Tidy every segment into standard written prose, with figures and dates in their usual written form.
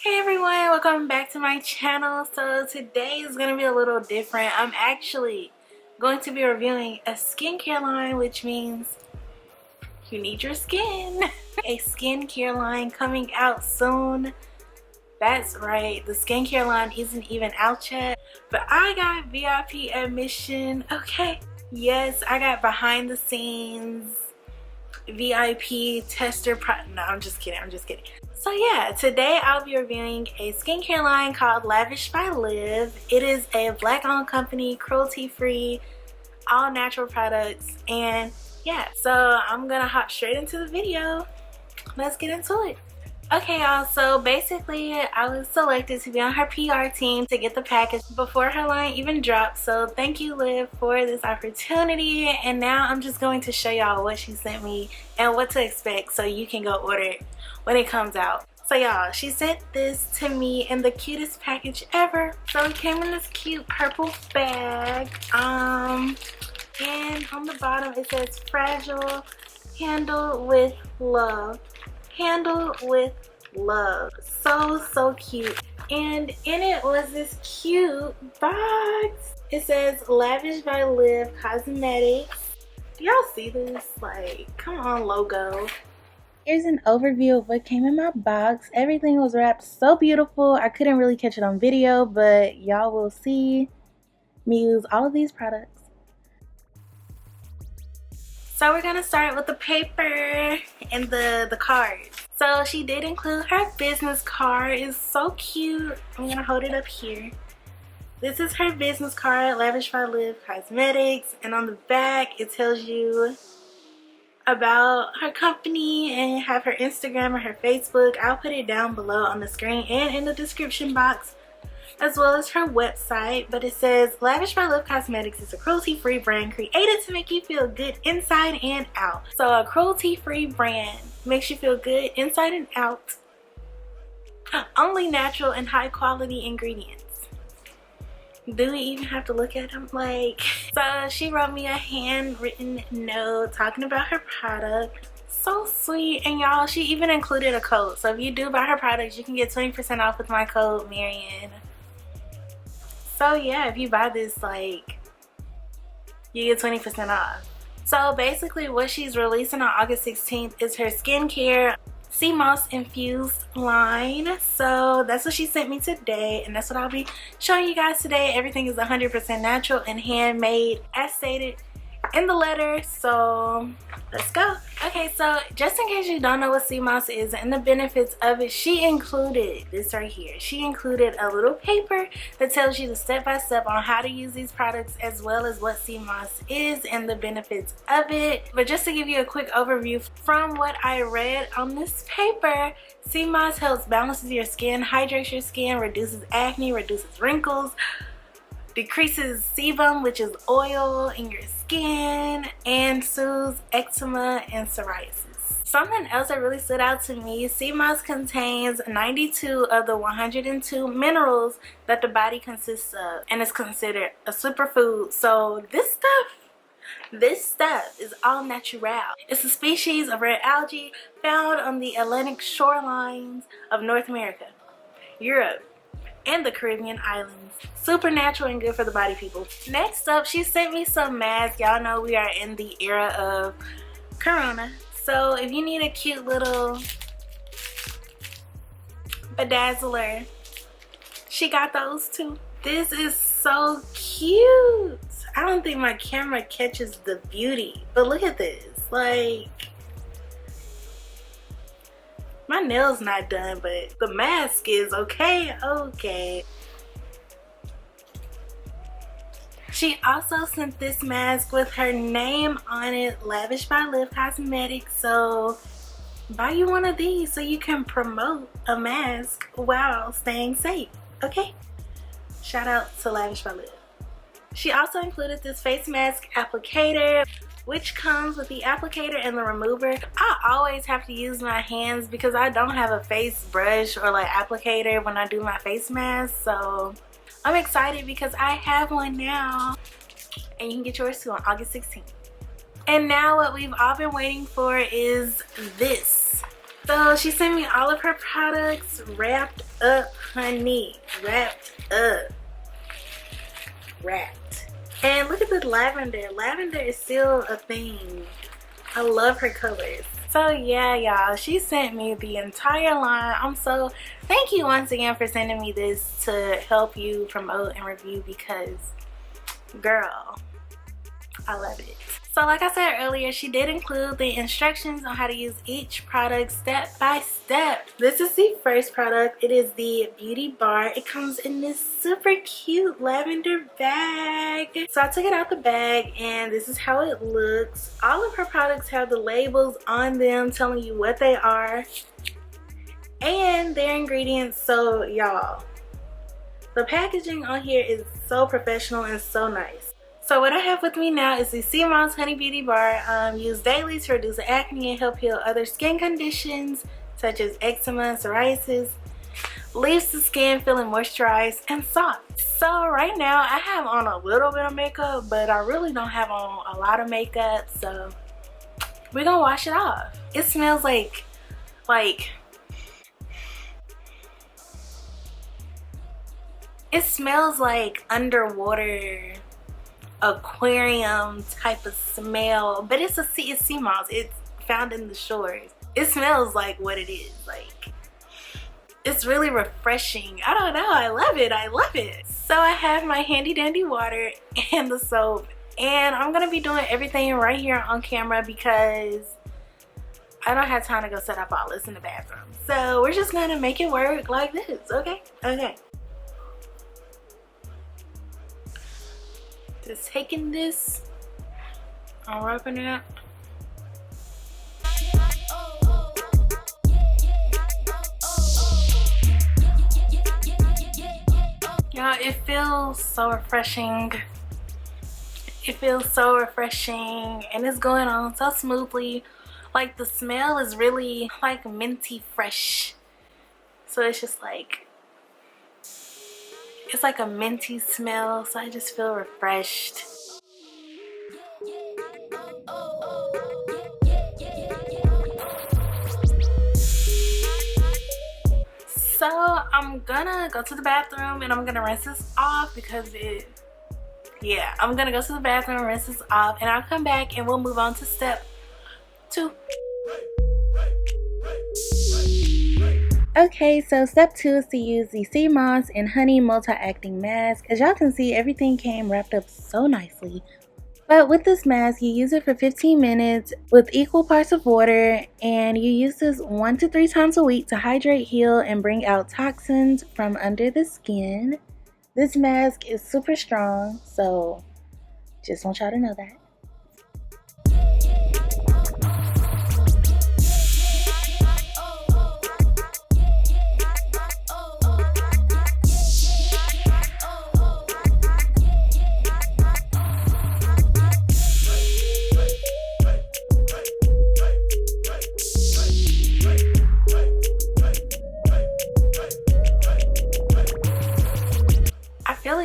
Hey everyone, welcome back to my channel. So today is going to be a little different. I'm actually going to be reviewing a skincare line, which means you need your skin. A skincare line coming out soon. That's right, the skincare line isn't even out yet, but I got VIP admission. Okay, yes, I got behind the scenes VIP tester no, I'm just kidding. So yeah, today I'll be reviewing a skincare line called Lavish by Liv. It is a black owned company, cruelty free, all natural products. And yeah, so I'm gonna hop straight into the video. Let's get into it. Okay y'all, so basically I was selected to be on her PR team to get the package before her line even dropped. So thank you, Liv, for this opportunity. And now I'm just going to show y'all what she sent me and what to expect so you can go order it when it comes out. So y'all, she sent this to me in the cutest package ever. So it came in this cute purple bag. And on the bottom it says fragile, handle with love. Handle with love. So cute. And in it was this cute box. It says Lavish by Liv Cosmetics. Do y'all see this? Like, come on, logo. Here's an overview of what came in my box. Everything was wrapped so beautiful. I couldn't really catch it on video, but y'all will see me use all of these products. So we're gonna start with the paper and the cards. So she did include her business card. It's so cute. I'm gonna hold it up here. This is her business card, Lavish by Liv Cosmetics, and on the back it tells you about her company and have her Instagram or her Facebook. I'll put it down below on the screen and in the description box, as well as her website. But it says Lavish by Liv Cosmetics is a cruelty-free brand created to make you feel good inside and out. So a cruelty-free brand makes you feel good inside and out. Only natural and high quality ingredients. Do we even have to look at them? Like, so she wrote me a handwritten note talking about her product. So sweet. And y'all, she even included a code. So if you do buy her products, you can get 20% off with my code Marianne. So yeah, if you buy this, like, you get 20% off. So basically what she's releasing on August 16th is her skincare Moss Infused line. So that's what she sent me today, and that's what I'll be showing you guys today. Everything is 100% natural and handmade as stated in the letter. So let's go. Okay, so just in case you don't know what Moss is and the benefits of it, she included this right here. She included a little paper that tells you the step-by-step on how to use these products, as well as what Moss is and the benefits of it. But just to give you a quick overview from what I read on this paper, Moss helps balances your skin, hydrates your skin, reduces acne, reduces wrinkles, decreases sebum, which is oil in your skin, and soothes eczema and psoriasis. Something else that really stood out to me, Moss contains 92 of the 102 minerals that the body consists of, and is considered a superfood. So this stuff is all natural. It's a species of rare algae found on the Atlantic shorelines of North America, Europe, and the Caribbean islands. Super natural and good for the body, people. Next up, she sent me some masks. Y'all know we are in the era of Corona. So if you need a cute little bedazzler, she got those too. This is so cute. I don't think my camera catches the beauty, but look at this. Like, my nail's not done, but the mask is okay. She also sent this mask with her name on it, Lavish by Liv Cosmetics. So buy you one of these so you can promote a mask while staying safe, okay? Shout out to Lavish by Liv. She also included this face mask applicator, which comes with the applicator and the remover. I always have to use my hands because I don't have a face brush or like applicator when I do my face mask. So I'm excited because I have one now, and you can get yours too on August 16th. And now what we've all been waiting for is this. So she sent me all of her products wrapped up, honey. Wrapped up. Wrapped. And look at the lavender. Lavender is still a thing. I love her colors. So yeah, y'all, she sent me the entire line. Thank you once again for sending me this to help you promote and review, because girl, I love it. So like I said earlier, she did include the instructions on how to use each product step by step. This is the first product. It is the beauty bar. It comes in this super cute lavender bag. So I took it out the bag and this is how it looks. All of her products have the labels on them telling you what they are and their ingredients. So y'all, the packaging on here is so professional and so nice. So what I have with me now is the Moss Honey Beauty Bar, used daily to reduce acne and help heal other skin conditions such as eczema and psoriasis. Leaves the skin feeling moisturized and soft. So right now I have on a little bit of makeup, but I really don't have on a lot of makeup, so we're gonna wash it off. It smells like it smells like underwater aquarium type of smell, but it's sea moss. It's found in the shores. It smells like what it is. Like, it's really refreshing. I don't know, I love it. I love it. So I have my handy dandy water and the soap, and I'm gonna be doing everything right here on camera because I don't have time to go set up all this in the bathroom. So we're just gonna make it work like this. Okay. Just taking this, I'm rubbing it. Y'all, it feels so refreshing. It feels so refreshing and it's going on so smoothly. Like, the smell is really like minty fresh. So it's just like, it's like a minty smell, so I just feel refreshed. So I'm gonna go to the bathroom and I'm gonna rinse this off because I'm gonna go to the bathroom, rinse this off, and I'll come back and we'll move on to step 2. Okay, so step 2 is to use the Sea Moss and Honey Multi-Acting Mask. As y'all can see, everything came wrapped up so nicely. But with this mask, you use it for 15 minutes with equal parts of water, and you use this 1 to 3 times a week to hydrate, heal, and bring out toxins from under the skin. This mask is super strong, so just want y'all to know that.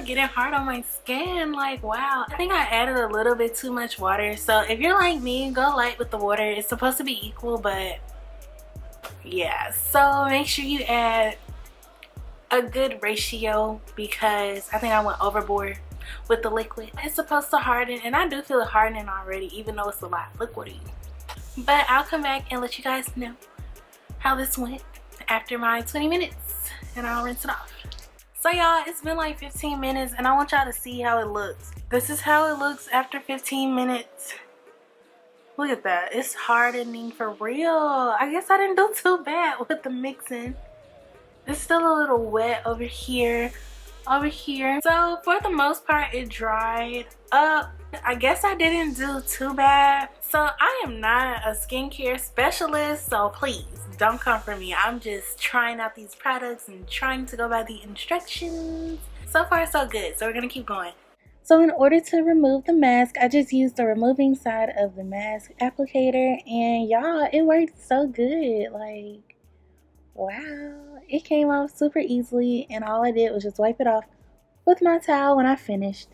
Getting hard on my skin, like, wow. I think I added a little bit too much water, so if you're like me, go light with the water. It's supposed to be equal, but yeah, so make sure you add a good ratio because I think I went overboard with the liquid. It's supposed to harden, and I do feel it hardening already, even though it's a lot liquidy. But I'll come back and let you guys know how this went after my 20 minutes, and I'll rinse it off. So y'all, it's been like 15 minutes and I want y'all to see how it looks. This is how it looks after 15 minutes. Look at that. It's hardening for real. I guess I didn't do too bad with the mixing. It's still a little wet over here. So for the most part, it dried up. I guess I didn't do too bad. So I am not a skincare specialist, so please don't come for me. I'm just trying out these products and trying to go by the instructions. So far so good, so we're gonna keep going. So in order to remove the mask, I just used the removing side of the mask applicator, and y'all, it worked so good. Like, wow, it came off super easily, and all I did was just wipe it off with my towel when I finished.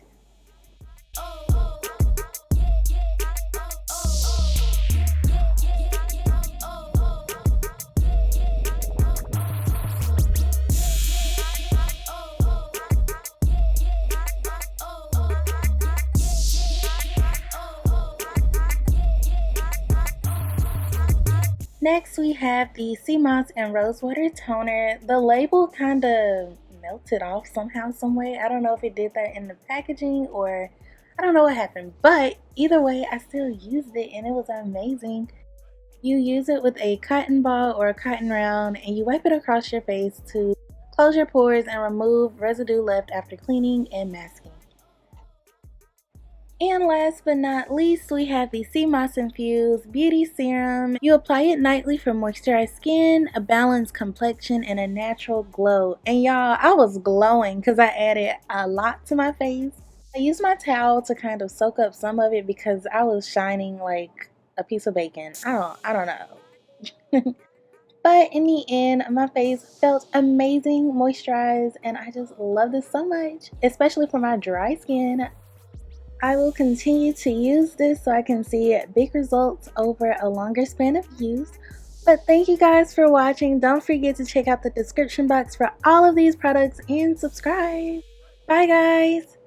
Next, we have the Moss and Rosewater Toner. The label kind of melted off somehow, some way. I don't know if it did that in the packaging or I don't know what happened. But either way, I still used it and it was amazing. You use it with a cotton ball or a cotton round and you wipe it across your face to close your pores and remove residue left after cleaning and masking. And last but not least, we have the Moss Infused Beauty Serum. You apply it nightly for moisturized skin, a balanced complexion, and a natural glow. And y'all, I was glowing because I added a lot to my face. I used my towel to kind of soak up some of it because I was shining like a piece of bacon. I don't know. But in the end, my face felt amazing, moisturized, and I just love this so much, especially for my dry skin. I will continue to use this so I can see big results over a longer span of use. But thank you guys for watching. Don't forget to check out the description box for all of these products and subscribe. Bye guys!